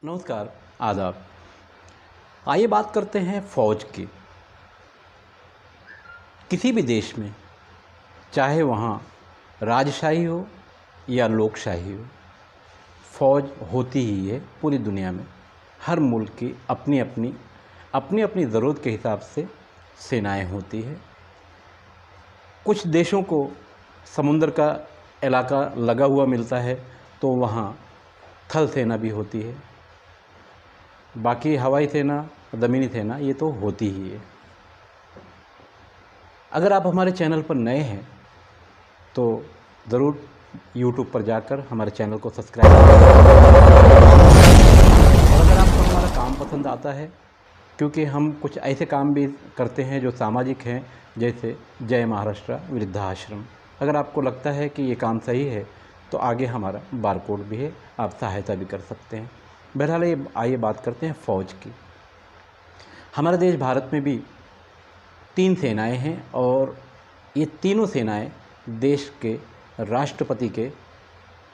नमस्कार, आदाब। आइए बात करते हैं फ़ौज की। किसी भी देश में, चाहे वहाँ राजशाही हो या लोकशाही हो, फ़ौज होती ही है पूरी दुनिया में। हर मुल्क की अपनी ज़रूरत के हिसाब से सेनाएं होती है। कुछ देशों को समुद्र का इलाका लगा हुआ मिलता है तो वहाँ थल सेना भी होती है। बाकी हवाई सेना, ज़मीनी सेना ये तो होती ही है। अगर आप हमारे चैनल पर नए हैं तो ज़रूर YouTube पर जाकर हमारे चैनल को सब्सक्राइब करें। और अगर आपको हमारा काम पसंद आता है, क्योंकि हम कुछ ऐसे काम भी करते हैं जो सामाजिक हैं, जैसे जय महाराष्ट्र वृद्धाश्रम। अगर आपको लगता है कि ये काम सही है तो आगे हमारा बारकोड भी है, आप सहायता भी कर सकते हैं। बहरहाल आइए बात करते हैं फ़ौज की। हमारे देश भारत में भी 3 सेनाएं हैं और ये तीनों सेनाएं देश के राष्ट्रपति के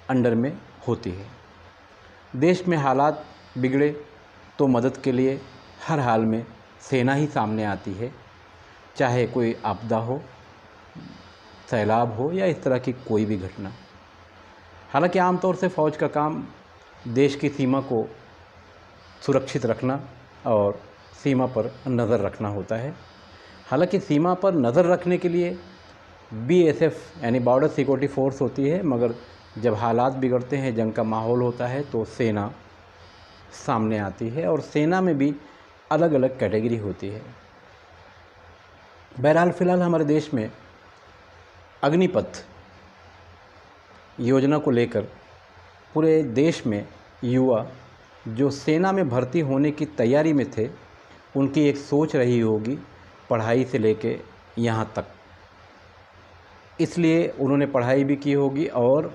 अंडर में होती है। देश में हालात बिगड़े तो मदद के लिए हर हाल में सेना ही सामने आती है, चाहे कोई आपदा हो, सैलाब हो या इस तरह की कोई भी घटना। हालांकि आमतौर से फ़ौज का काम देश की सीमा को सुरक्षित रखना और सीमा पर नज़र रखना होता है। हालांकि सीमा पर नज़र रखने के लिए BSF यानी बॉर्डर सिक्योरिटी फोर्स होती है, मगर जब हालात बिगड़ते हैं, जंग का माहौल होता है, तो सेना सामने आती है और सेना में भी अलग अलग कैटेगरी होती है। बहरहाल फ़िलहाल हमारे देश में अग्निपथ योजना को लेकर पूरे देश में युवा जो सेना में भर्ती होने की तैयारी में थे, उनकी एक सोच रही होगी पढ़ाई से लेके यहाँ तक। इसलिए उन्होंने पढ़ाई भी की होगी और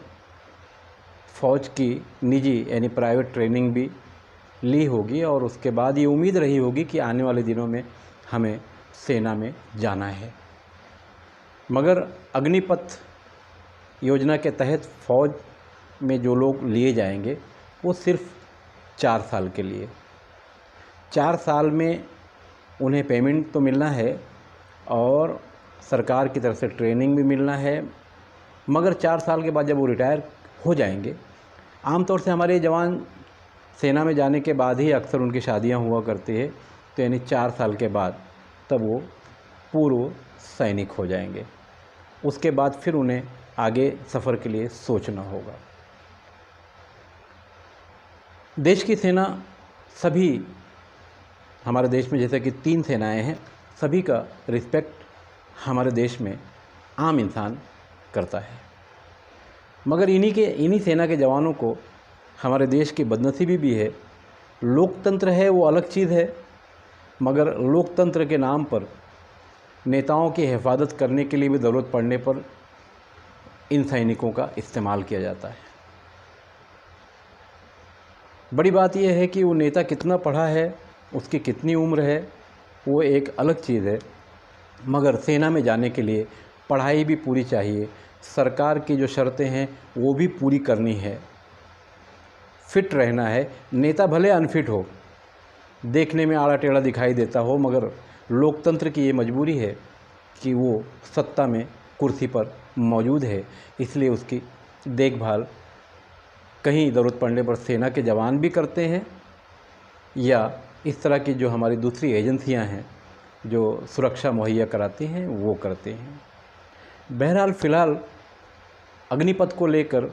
फ़ौज की निजी यानी प्राइवेट ट्रेनिंग भी ली होगी और उसके बाद ये उम्मीद रही होगी कि आने वाले दिनों में हमें सेना में जाना है। मगर अग्निपथ योजना के तहत फ़ौज में जो लोग लिए जाएंगे वो सिर्फ 4 साल के लिए। 4 साल में उन्हें पेमेंट तो मिलना है और सरकार की तरफ से ट्रेनिंग भी मिलना है, मगर 4 साल के बाद जब वो रिटायर हो जाएंगे, आमतौर से हमारे जवान सेना में जाने के बाद ही अक्सर उनकी शादियां हुआ करती है, तो यानी 4 साल के बाद तब वो पूर्व सैनिक हो जाएंगे। उसके बाद फिर उन्हें आगे सफ़र के लिए सोचना होगा। देश की सेना सभी, हमारे देश में जैसे कि 3 सेनाएं हैं, सभी का रिस्पेक्ट हमारे देश में आम इंसान करता है। मगर इन्हीं सेना के जवानों को हमारे देश की बदनसीबी भी है। लोकतंत्र है वो अलग चीज़ है, मगर लोकतंत्र के नाम पर नेताओं की हिफाजत करने के लिए भी ज़रूरत पड़ने पर इन सैनिकों का इस्तेमाल किया जाता है। बड़ी बात यह है कि वो नेता कितना पढ़ा है, उसकी कितनी उम्र है, वो एक अलग चीज़ है, मगर सेना में जाने के लिए पढ़ाई भी पूरी चाहिए। सरकार की जो शर्तें हैं वो भी पूरी करनी है, फिट रहना है। नेता भले अनफिट हो, देखने में आड़ा टेढ़ा दिखाई देता हो, मगर लोकतंत्र की ये मजबूरी है कि वो सत्ता में कुर्सी पर मौजूद है, इसलिए उसकी देखभाल कहीं ज़रूरत पड़ने पर सेना के जवान भी करते हैं या इस तरह की जो हमारी दूसरी एजेंसियां हैं जो सुरक्षा मुहैया कराती हैं वो करते हैं। बहरहाल फ़िलहाल अग्निपथ को लेकर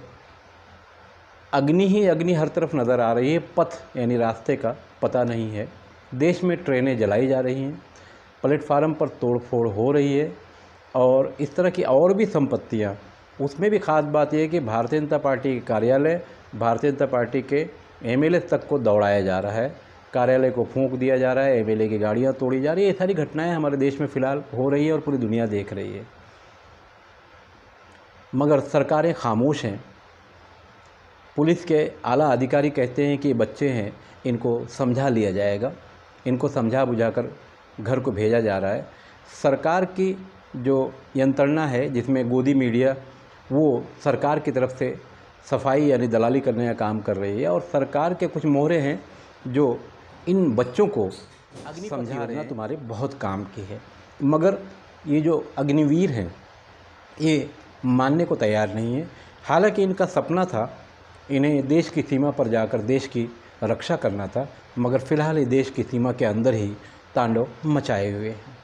अग्नि ही अग्नि हर तरफ नज़र आ रही है, पथ यानी रास्ते का पता नहीं है। देश में ट्रेनें जलाई जा रही हैं, प्लेटफार्म पर तोड़फोड़ हो रही है और इस तरह की और भी संपत्तियां। उसमें भी ख़ास बात यह है कि भारतीय जनता पार्टी के कार्यालय, भारतीय जनता पार्टी के MLA तक को दौड़ाया जा रहा है, कार्यालय को फूंक दिया जा रहा है, MLA की गाड़ियां तोड़ी जा रही है। ये सारी घटनाएं हमारे देश में फ़िलहाल हो रही है और पूरी दुनिया देख रही है, मगर सरकारें खामोश हैं। पुलिस के आला अधिकारी कहते हैं कि ये बच्चे हैं, इनको समझा लिया जाएगा, इनको समझा बुझाकर घर को भेजा जा रहा है। सरकार की जो यंत्रणा है जिसमें गोदी मीडिया, वो सरकार की तरफ से सफाई यानी दलाली करने का काम कर रही है, और सरकार के कुछ मोहरे हैं जो इन बच्चों को समझा रहे हैं तुम्हारे बहुत काम की है। मगर ये जो अग्निवीर हैं ये मानने को तैयार नहीं है। हालांकि इनका सपना था, इन्हें देश की सीमा पर जाकर देश की रक्षा करना था, मगर फ़िलहाल ये देश की सीमा के अंदर ही तांडव मचाए हुए हैं।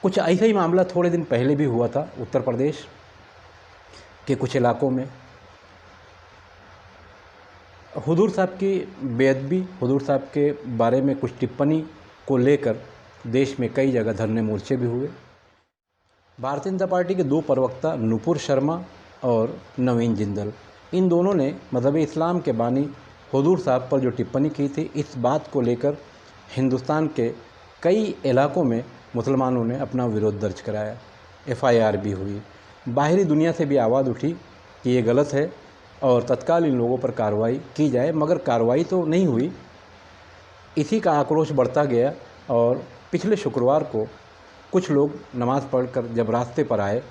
कुछ ऐसा ही मामला थोड़े दिन पहले भी हुआ था उत्तर प्रदेश के कुछ इलाकों में। हुजूर साहब की बेअदबी, हुजूर साहब के बारे में कुछ टिप्पणी को लेकर देश में कई जगह धरने मोर्चे भी हुए। भारतीय जनता पार्टी के दो प्रवक्ता नुपुर शर्मा और नवीन जिंदल, इन दोनों ने मज़हब इस्लाम के बानी हुजूर साहब पर जो टिप्पणी की थी, इस बात को लेकर हिंदुस्तान के कई इलाकों में मुसलमानों ने अपना विरोध दर्ज कराया। FIR भी हुई। बाहरी दुनिया से भी आवाज़ उठी कि ये गलत है और तत्काल इन लोगों पर कार्रवाई की जाए, मगर कार्रवाई तो नहीं हुई। इसी का आक्रोश बढ़ता गया और पिछले शुक्रवार को कुछ लोग नमाज़ पढ़कर जब रास्ते पर आए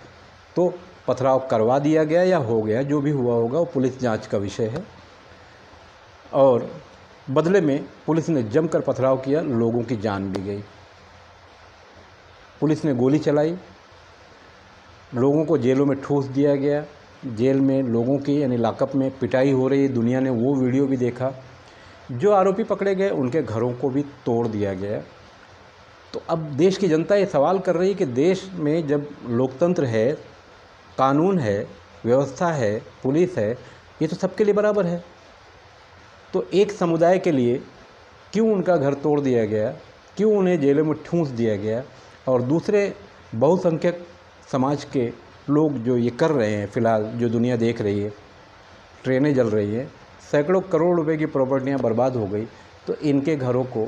तो पथराव करवा दिया गया या हो गया, जो भी हुआ होगा वो पुलिस जांच का विषय है। और बदले में पुलिस ने जमकर पथराव किया, लोगों की जान भी गई। पुलिस ने गोली चलाई, लोगों को जेलों में ठूस दिया गया, जेल में लोगों की यानी लॉकअप में पिटाई हो रही, दुनिया ने वो वीडियो भी देखा। जो आरोपी पकड़े गए उनके घरों को भी तोड़ दिया गया। तो अब देश की जनता ये सवाल कर रही है कि देश में जब लोकतंत्र है, कानून है, व्यवस्था है, पुलिस है, ये तो सबके लिए बराबर है, तो एक समुदाय के लिए क्यों उनका घर तोड़ दिया गया, क्यों उन्हें जेलों में ठूंस दिया गया, और दूसरे बहुसंख्यक समाज के लोग जो ये कर रहे हैं, फ़िलहाल जो दुनिया देख रही है, ट्रेनें जल रही हैं, सैकड़ों करोड़ रुपए की प्रॉपर्टियां बर्बाद हो गई, तो इनके घरों को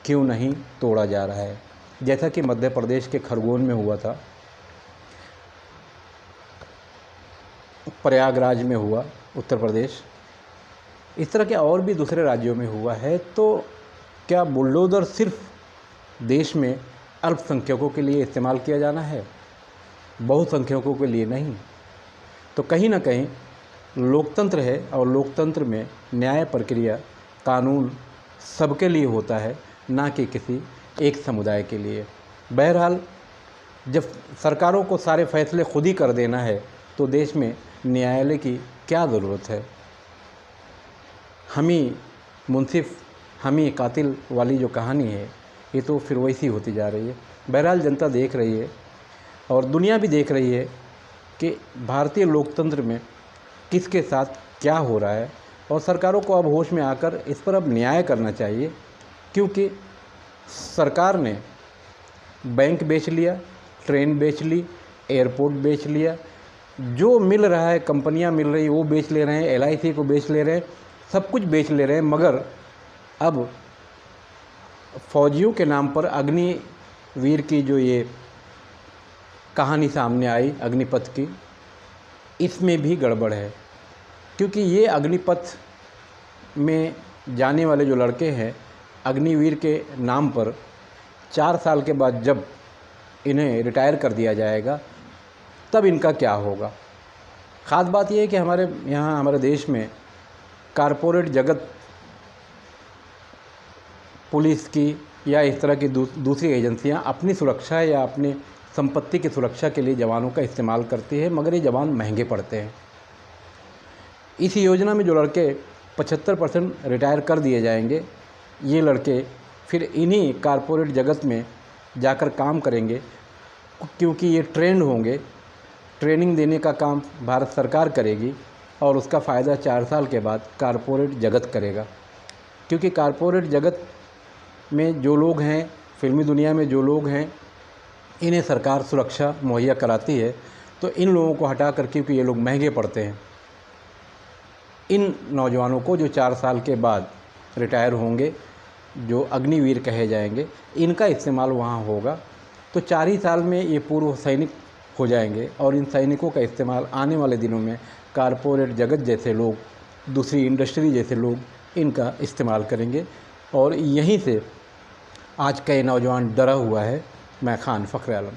क्यों नहीं तोड़ा जा रहा है, जैसा कि मध्य प्रदेश के खरगोन में हुआ था, प्रयागराज में हुआ उत्तर प्रदेश, इस तरह के और भी दूसरे राज्यों में हुआ है। तो क्या बुलडोज़र सिर्फ देश में अल्पसंख्यकों के लिए इस्तेमाल किया जाना है, बहुसंख्यकों के लिए नहीं? तो कहीं ना कहीं लोकतंत्र है और लोकतंत्र में न्याय प्रक्रिया, कानून सबके लिए होता है, ना कि किसी एक समुदाय के लिए। बहरहाल जब सरकारों को सारे फैसले खुद ही कर देना है तो देश में न्यायालय की क्या ज़रूरत है? हम ही मुंसिफ, हम ही कातिल वाली जो कहानी है, ये तो फिर वैसी होती जा रही है। बहरहाल जनता देख रही है और दुनिया भी देख रही है कि भारतीय लोकतंत्र में किसके साथ क्या हो रहा है, और सरकारों को अब होश में आकर इस पर अब न्याय करना चाहिए, क्योंकि सरकार ने बैंक बेच लिया, ट्रेन बेच ली, एयरपोर्ट बेच लिया, जो मिल रहा है, कंपनियां मिल रही वो बेच ले रहे हैं, LIC को बेच ले रहे हैं, सब कुछ बेच ले रहे हैं, मगर अब फौजियों के नाम पर अग्निवीर की जो ये कहानी सामने आई अग्निपथ की, इसमें भी गड़बड़ है। क्योंकि ये अग्निपथ में जाने वाले जो लड़के हैं, अग्निवीर के नाम पर 4 साल के बाद जब इन्हें रिटायर कर दिया जाएगा तब इनका क्या होगा। ख़ास बात यह है कि हमारे यहाँ, हमारे देश में कारपोरेट जगत पुलिस की या इस तरह की दूसरी एजेंसियां अपनी सुरक्षा या अपनी संपत्ति की सुरक्षा के लिए जवानों का इस्तेमाल करती है, मगर ये जवान महंगे पड़ते हैं। इस योजना में जो लड़के 75% रिटायर कर दिए जाएंगे, ये लड़के फिर इन्हीं कारपोरेट जगत में जाकर काम करेंगे, क्योंकि ये ट्रेंड होंगे। ट्रेनिंग देने का काम भारत सरकार करेगी और उसका फ़ायदा 4 साल के बाद कारपोरेट जगत करेगा। क्योंकि कारपोरेट जगत में जो लोग हैं, फिल्मी दुनिया में जो लोग हैं, इन्हें सरकार सुरक्षा मुहैया कराती है, तो इन लोगों को हटाकर, क्योंकि ये लोग महंगे पड़ते हैं, इन नौजवानों को जो 4 साल के बाद रिटायर होंगे, जो अग्निवीर कहे जाएंगे, इनका इस्तेमाल वहाँ होगा। तो 4 ही साल में ये पूर्व सैनिक हो जाएंगे और इन सैनिकों का इस्तेमाल आने वाले दिनों में कारपोरेट जगत जैसे लोग, दूसरी इंडस्ट्री जैसे लोग इनका इस्तेमाल करेंगे। और यहीं से आज का ये नौजवान डरा हुआ है। मैं खान फ़ख्र आलम।